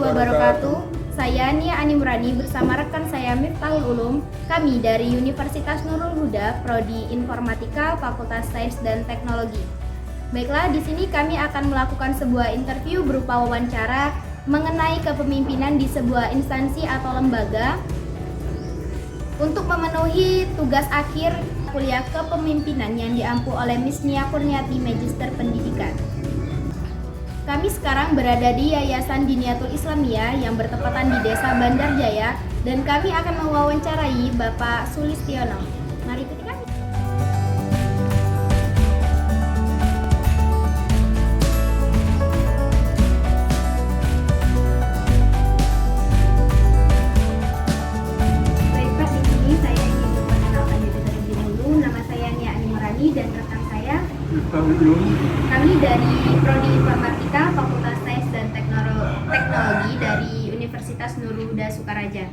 wabarakatuh. Saya Nia Animrani bersama rekan saya Miftahul Ulum. Kami dari Universitas Nurul Huda, Prodi Informatika, Fakultas Sains dan Teknologi. Baiklah, di sini kami akan melakukan sebuah interview berupa wawancara mengenai kepemimpinan di sebuah instansi atau lembaga untuk memenuhi tugas akhir kuliah kepemimpinan yang diampu oleh Miss Nia Kurniati, Magister Pendidikan. Kami sekarang berada di Yayasan Diniatul Islamiyah yang bertepatan di Desa Bandar Jaya dan kami akan mewawancarai Bapak Sulistiono. Mari ikuti kami. Baik Pak, di sini saya ingin memperkenalkan diri terlebih dahulu. Nama saya Nia Animrani dan rekan saya kami dari Prodi Informatika, Fakultas Sains dan Teknologi dari Universitas Nurul Huda Sukaraja.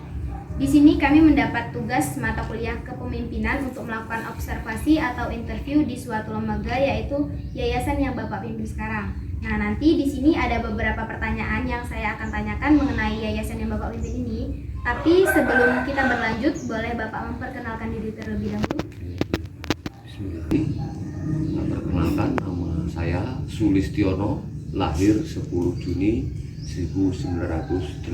Di sini kami mendapat tugas mata kuliah kepemimpinan untuk melakukan observasi atau interview di suatu lembaga, yaitu yayasan yang Bapak pimpin sekarang. Nah, nanti di sini ada beberapa pertanyaan yang saya akan tanyakan mengenai yayasan yang Bapak pimpin ini. Tapi sebelum kita berlanjut, boleh Bapak memperkenalkan diri terlebih dahulu? Perkenalkan, nama saya Sulistiono, lahir 10 Juni 1980.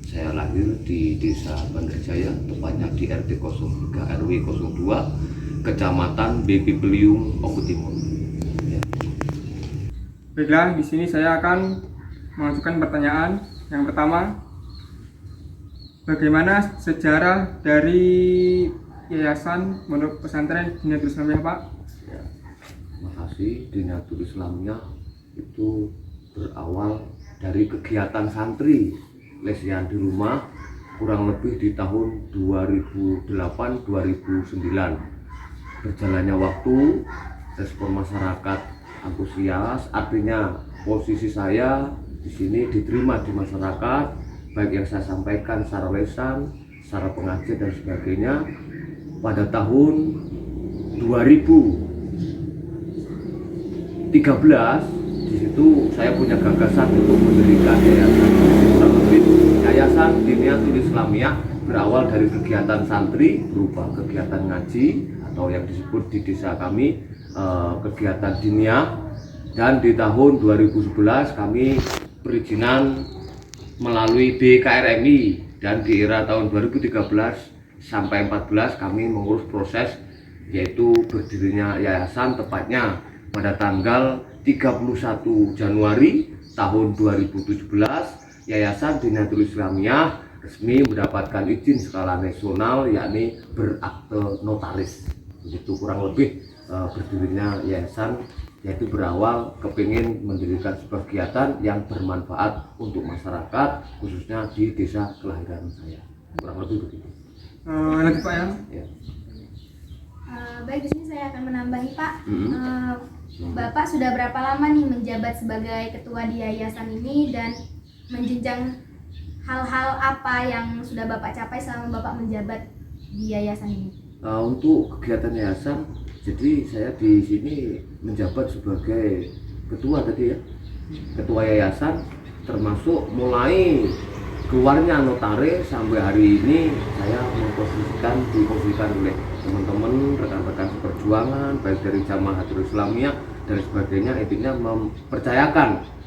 Saya lahir di Desa Bandar Jaya, tepatnya di RT 03 RW 02, Kecamatan BP Peliung, Oku Timur. Ya. Baiklah, di sini saya akan mengajukan pertanyaan. Yang pertama, bagaimana sejarah dari Yayasan Pondok Pesantren Diniatul Islamiyah, Pak? Ya, makasih. Diniatul Islamiyah itu berawal dari kegiatan santri lesian di rumah kurang lebih di tahun 2008-2009. Berjalannya waktu, respon masyarakat antusias, artinya posisi saya di sini diterima di masyarakat, baik yang saya sampaikan secara lisan, secara pengajian dan sebagainya. Pada tahun 2013 di situ saya punya gagasan untuk mendirikan Yayasan Diniatul Islamiyah. Berawal dari kegiatan santri berupa kegiatan ngaji atau yang disebut di desa kami kegiatan diniyah, dan di tahun 2011 kami perizinan melalui BKRMI, dan di era tahun 2013 sampai 14 kami mengurus proses yaitu berdirinya yayasan, tepatnya pada tanggal 31 Januari tahun 2017 Yayasan Diniatul Islamiyah resmi mendapatkan izin skala nasional, yakni berakte notaris. Begitu kurang lebih berdirinya yayasan, yaitu berawal kepingin mendirikan sebuah kegiatan yang bermanfaat untuk masyarakat, khususnya di desa kelahiran saya. Kurang lebih begitu. Lanjut Pak ya. Baik, di sini saya akan menambahi Pak. Bapak sudah berapa lama nih menjabat sebagai ketua di yayasan ini, dan menjenjang hal-hal apa yang sudah Bapak capai selama Bapak menjabat di yayasan ini? Untuk kegiatan yayasan, jadi saya di sini menjabat sebagai ketua tadi ya, ketua yayasan, termasuk mulai keluarnya notaris sampai hari ini saya diposisikan oleh teman-teman rekan-rekan seperjuangan baik dari Jamaah Hadrul Islamiyah dan sebagainya, intinya mempercayakan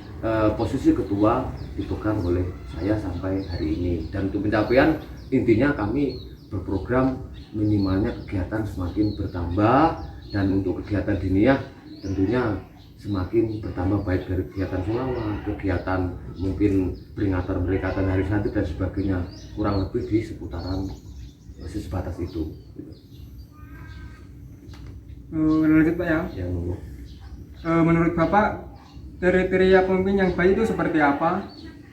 posisi ketua dipegang oleh saya sampai hari ini. Dan untuk pencapaian intinya kami berprogram minimalnya kegiatan semakin bertambah, dan untuk kegiatan diniyah tentunya semakin bertambah, baik dari kegiatan sholawat, kegiatan mungkin peringatan hari santri dan sebagainya, kurang lebih di seputaran sebatas itu. Lanjut Pak ya. Menurut Bapak, kriteria pemimpin yang baik itu seperti apa?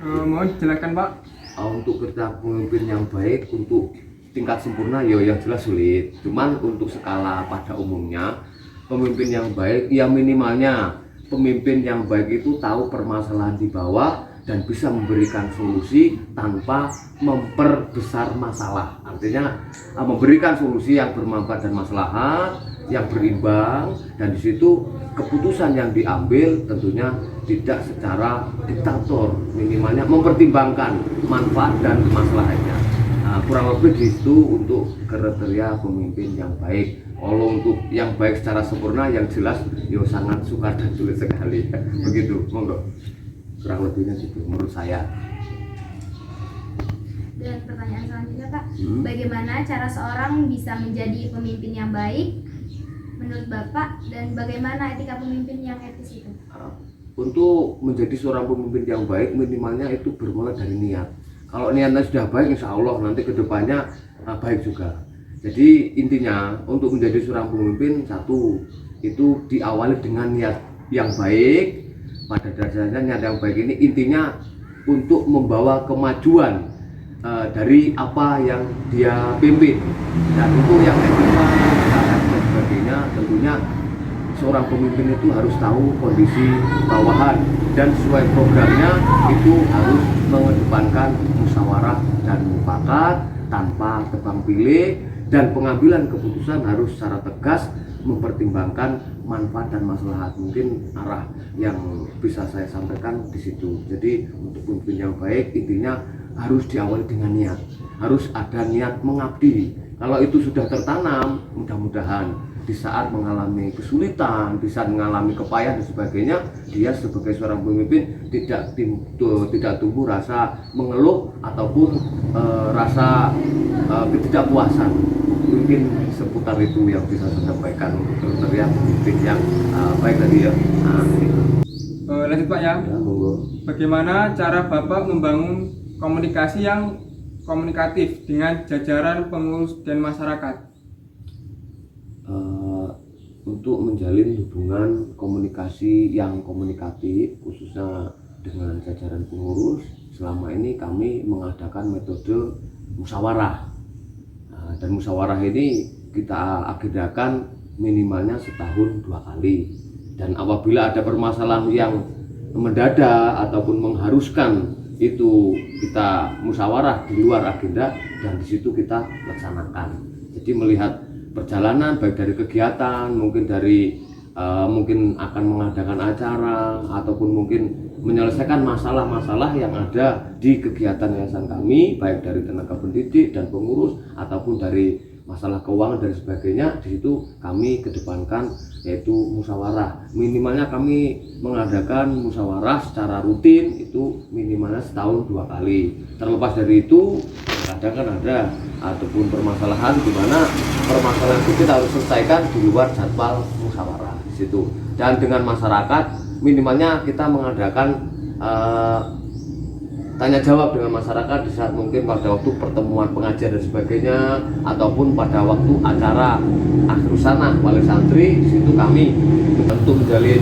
Mohon dijelaskan Pak. Untuk kriteria pemimpin yang baik, untuk tingkat sempurna ya yang jelas sulit. Cuman untuk skala pada umumnya, pemimpin yang baik ya minimalnya pemimpin yang baik itu tahu permasalahan di bawah dan bisa memberikan solusi tanpa memperbesar masalah. Artinya memberikan solusi yang bermanfaat dan maslahat, yang berimbang, dan di situ keputusan yang diambil tentunya tidak secara diktator, minimalnya mempertimbangkan manfaat dan masalahnya. Nah, kurang lebih di situ untuk kriteria pemimpin yang baik. Kalau untuk yang baik secara sempurna, yang jelas sangat sukar dan sulit sekali. Begitu, monggo. Kurang lebihnya gitu menurut saya. Dan pertanyaan selanjutnya Pak, bagaimana cara seorang bisa menjadi pemimpin yang baik menurut Bapak, dan bagaimana etika pemimpin yang etis itu? Untuk menjadi seorang pemimpin yang baik, minimalnya itu bermula dari niat. Kalau niatnya sudah baik, insya Allah nanti kedepannya baik juga. Jadi intinya untuk menjadi seorang pemimpin, satu itu diawali dengan niat yang baik. Pada dasarnya niat yang baik ini intinya untuk membawa kemajuan dari apa yang dia pimpin. Dan untuk yang etika dan sebagainya, tentunya seorang pemimpin itu harus tahu kondisi bawahan, dan sesuai programnya itu harus mengedepankan musyawarah dan mufakat tanpa tebang pilih, dan pengambilan keputusan harus secara tegas mempertimbangkan manfaat dan maslahat. Mungkin arah yang bisa saya sampaikan di situ. Jadi untuk pemimpin yang baik intinya harus diawali dengan niat, harus ada niat mengabdi. Kalau itu sudah tertanam, mudah-mudahan di saat mengalami kesulitan, di saat mengalami kepayahan dan sebagainya, dia sebagai seorang pemimpin tidak tumbuh rasa mengeluh ataupun rasa ketidakpuasan. Mungkin seputar itu yang bisa saya sampaikan untuk kriteria pemimpin yang baik tadi ya. Lanjut Pak ya. Bagaimana cara Bapak membangun komunikasi yang komunikatif dengan jajaran pengurus dan masyarakat? Untuk menjalin hubungan komunikasi yang komunikatif khususnya dengan jajaran pengurus, selama ini kami mengadakan metode musyawarah. Dan musyawarah ini kita agendakan minimalnya setahun 2 kali. Dan apabila ada permasalahan yang mendadak ataupun mengharuskan, itu kita musyawarah di luar agenda, dan di situ kita laksanakan. Jadi melihat perjalanan baik dari kegiatan, mungkin dari mungkin akan mengadakan acara, ataupun mungkin menyelesaikan masalah-masalah yang ada di kegiatan yayasan kami, baik dari tenaga pendidik dan pengurus ataupun dari masalah keuangan dan sebagainya. Di situ kami kedepankan yaitu musyawarah. Minimalnya kami mengadakan musyawarah secara rutin itu minimalnya setahun 2 kali. Terlepas dari itu, kadang kan ada ataupun permasalahan di mana permasalahan itu kita harus selesaikan di luar jadwal musyawarah di situ. Dan dengan masyarakat minimalnya kita mengadakan tanya jawab dengan masyarakat di saat mungkin pada waktu pertemuan pengajian dan sebagainya, ataupun pada waktu acara akhir sana wali santri. Di situ kami tentu menjalin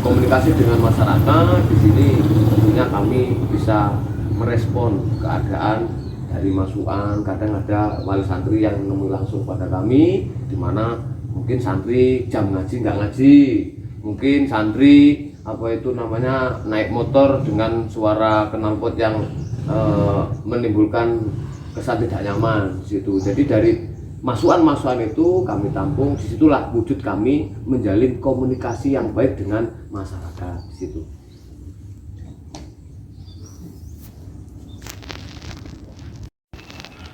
komunikasi dengan masyarakat. Di sini tentunya kami bisa merespon keadaan dari masukan. Kadang ada wali santri yang menemui langsung pada kami, di mana mungkin santri jam ngaji nggak ngaji, mungkin santri naik motor dengan suara knalpot yang menimbulkan kesan tidak nyaman di situ. Jadi dari masukan-masukan itu kami tampung, disitulah wujud kami menjalin komunikasi yang baik dengan masyarakat di situ.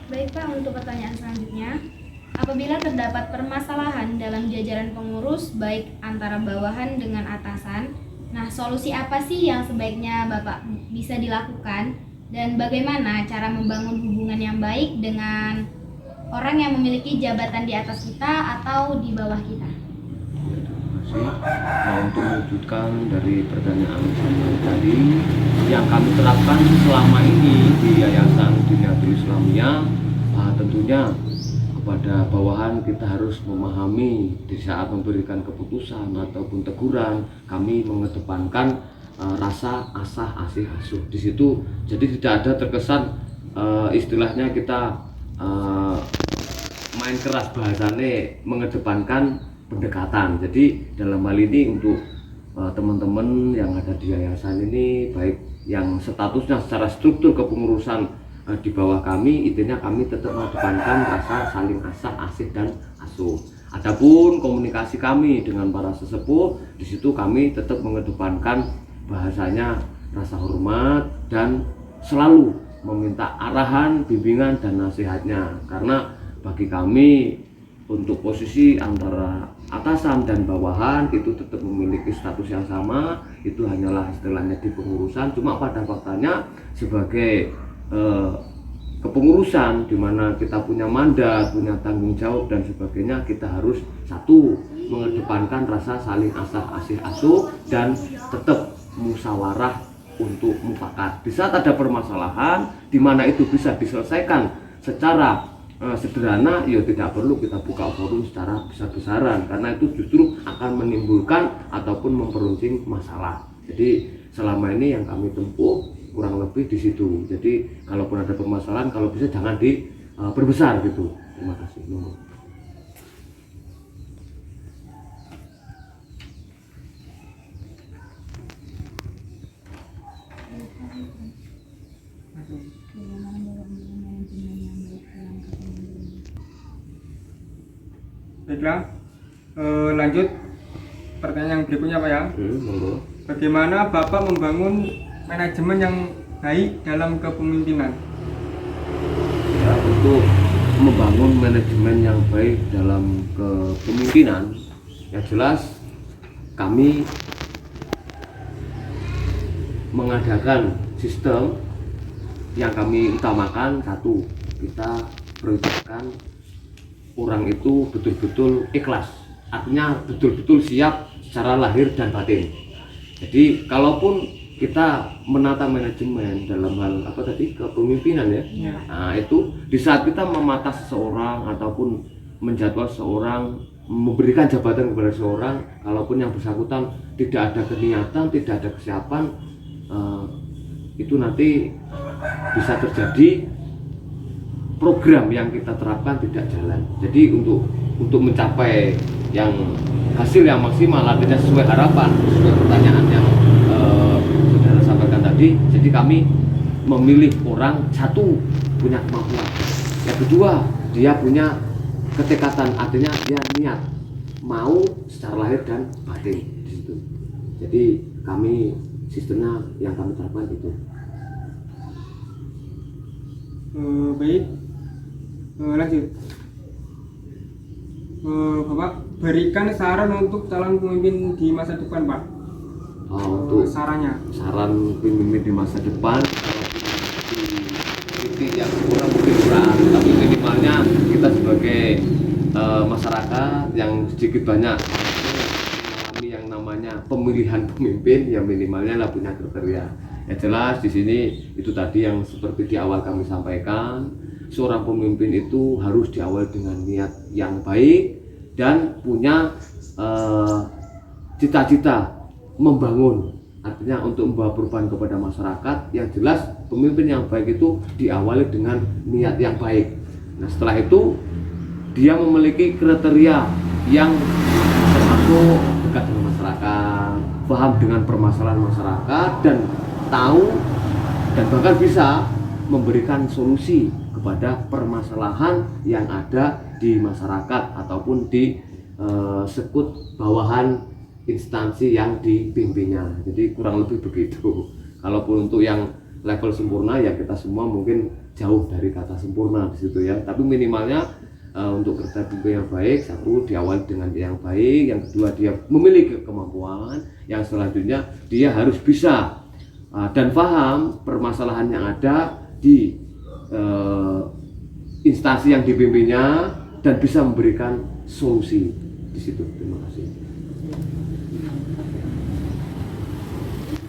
Baik Pak, untuk pertanyaan selanjutnya, apabila terdapat permasalahan dalam jajaran pengurus baik antara bawahan dengan atasan, nah solusi apa sih yang sebaiknya Bapak bisa dilakukan, dan bagaimana cara membangun hubungan yang baik dengan orang yang memiliki jabatan di atas kita atau di bawah kita? Untuk mewujudkan dari pertanyaan tadi, yang kami terapkan selama ini di Yayasan Diniatul Islamiyah, tentunya kepada bawahan kita harus memahami di saat memberikan keputusan ataupun teguran, kami mengedepankan rasa asah asih asuh di situ. Jadi tidak ada terkesan istilahnya kita main keras bahasane, mengedepankan pendekatan. Jadi dalam hal ini untuk teman-teman yang ada di yayasan ini, baik yang statusnya secara struktur kepengurusan di bawah kami, intinya kami tetap mengedepankan rasa saling asah asih dan asuh. Adapun komunikasi kami dengan para sesepuh, di situ kami tetap mengedepankan bahasanya rasa hormat dan selalu meminta arahan, bimbingan dan nasihatnya. Karena bagi kami untuk posisi antara atasan dan bawahan itu tetap memiliki status yang sama, itu hanyalah istilahnya di pengurusan. Cuma pada faktanya sebagai kepengurusan di mana kita punya mandat, punya tanggung jawab dan sebagainya, kita harus satu mengedepankan rasa saling asih asuh dan tetap musyawarah untuk mufakat. Di saat ada permasalahan di mana itu bisa diselesaikan secara sederhana, ya tidak perlu kita buka forum secara besar-besaran karena itu justru akan menimbulkan ataupun memperuncing masalah. Jadi selama ini yang kami tempuh kurang lebih di situ. Jadi kalaupun ada permasalahan, kalau bisa jangan diperbesar gitu. Terima kasih. Baiklah, lanjut pertanyaan yang berikutnya Pak ya. Monggo. Bagaimana Bapak membangun manajemen yang baik dalam kepemimpinan? Ya, untuk membangun manajemen yang baik dalam kepemimpinan, ya jelas kami mengadakan sistem yang kami utamakan. Satu, kita prioritaskan orang itu betul-betul ikhlas, artinya betul-betul siap secara lahir dan batin. Jadi kalaupun kita menata manajemen dalam hal apa tadi, kepemimpinan ya, nah itu di saat kita memata seseorang ataupun menjadwal seseorang, memberikan jabatan kepada seseorang, kalaupun yang bersangkutan tidak ada keniatan, tidak ada kesiapan, itu nanti bisa terjadi program yang kita terapkan tidak jalan. Jadi untuk mencapai yang hasil yang maksimal, artinya sesuai harapan, sesuai pertanyaan yang saudara sampaikan tadi, jadi kami memilih orang, satu punya kemampuan, yang kedua dia punya ketekatan, artinya dia niat mau secara lahir dan batin di situ. Jadi kami sistemnya yang kami terapkan itu. Baik, lanjut. Bapak berikan saran untuk calon pemimpin di masa depan Pak. Untuk sarannya, saran pemimpin di masa depan, kalau di titik yang kurang mungkin kurang, tapi minimalnya kita sebagai masyarakat yang sedikit banyak mengalami yang namanya pemilihan pemimpin, yang minimalnya lah punya kriteria. Ya jelas di sini itu tadi yang seperti di awal kami sampaikan, seorang pemimpin itu harus diawali dengan niat yang baik dan punya cita-cita membangun, artinya untuk membawa perubahan kepada masyarakat. Yang jelas pemimpin yang baik itu diawali dengan niat yang baik. Nah setelah itu dia memiliki kriteria yang termasuk dekat dengan masyarakat, paham dengan permasalahan masyarakat, dan tahu dan bahkan bisa memberikan solusi kepada permasalahan yang ada di masyarakat ataupun di sekut bawahan instansi yang dipimpinnya. Jadi kurang lebih begitu. Kalaupun untuk yang level sempurna ya kita semua mungkin jauh dari kata sempurna di situ ya. Tapi minimalnya untuk kerja yang baik, satu diawali dengan yang baik, yang kedua dia memiliki kemampuan, yang selanjutnya dia harus bisa dan paham permasalahan yang ada di instansi yang dipimpinnya dan bisa memberikan solusi di situ. Terima kasih.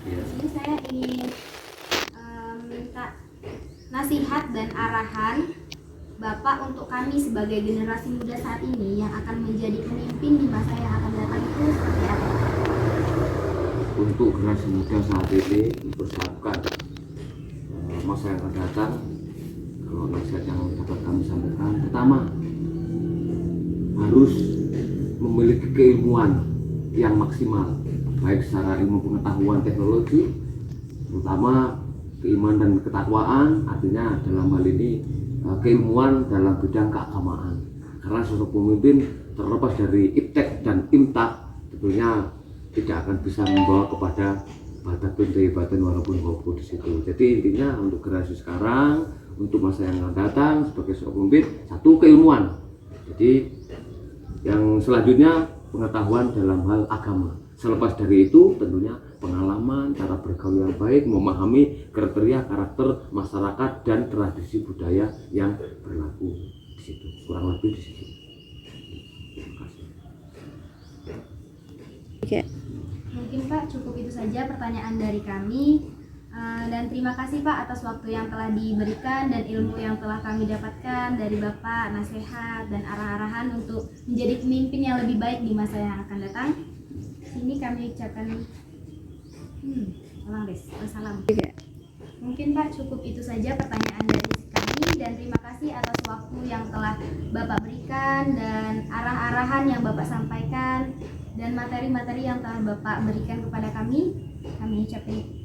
Jadi saya ingin minta nasihat dan arahan Bapak untuk kami sebagai generasi muda saat ini yang akan menjadi pemimpin di masa yang akan datang itu seperti apa? Untuk generasi muda saat ini mempersiapkan masa yang akan datang, kalau nasihat yang dapat kami sampaikan, pertama harus memiliki keilmuan yang maksimal, baik secara ilmu pengetahuan teknologi, terutama keimanan dan ketakwaan, artinya dalam hal ini keilmuan dalam bidang keagamaan. Karena sosok pemimpin terlepas dari iptek dan imtak, tentunya tidak akan bisa membawa kepada batatun thayyibatan walaupun wabur di situ. Jadi intinya untuk generasi sekarang, untuk masa yang akan datang sebagai seorang pemimpin, satu keilmuan. Jadi yang selanjutnya pengetahuan dalam hal agama. Selepas dari itu tentunya pengalaman, cara bergaul yang baik, memahami kriteria karakter masyarakat dan tradisi budaya yang berlaku di situ. Kurang lebih di situ. Terima kasih. Oke. Mungkin Pak cukup itu saja pertanyaan dari kami. Dan terima kasih Pak atas waktu yang telah diberikan dan ilmu yang telah kami dapatkan dari Bapak, nasihat dan arah-arahan untuk menjadi pemimpin yang lebih baik di masa yang akan datang. Sini kami ucapkan wassalam. Mungkin Pak cukup itu saja pertanyaan dari kami dan terima kasih atas waktu yang telah Bapak berikan dan arah-arahan yang Bapak sampaikan dan materi-materi yang telah Bapak berikan kepada kami. Kami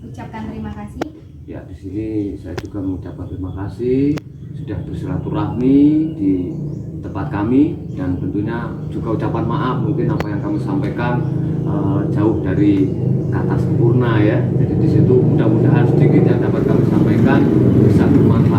ucapkan terima kasih. Ya, di sini saya juga mengucapkan terima kasih sudah bersilaturahmi di tempat kami, dan tentunya juga ucapan maaf mungkin apa yang kami sampaikan jauh dari kata sempurna ya. Jadi di situ mudah-mudahan sedikit yang dapat kami sampaikan bisa bermanfaat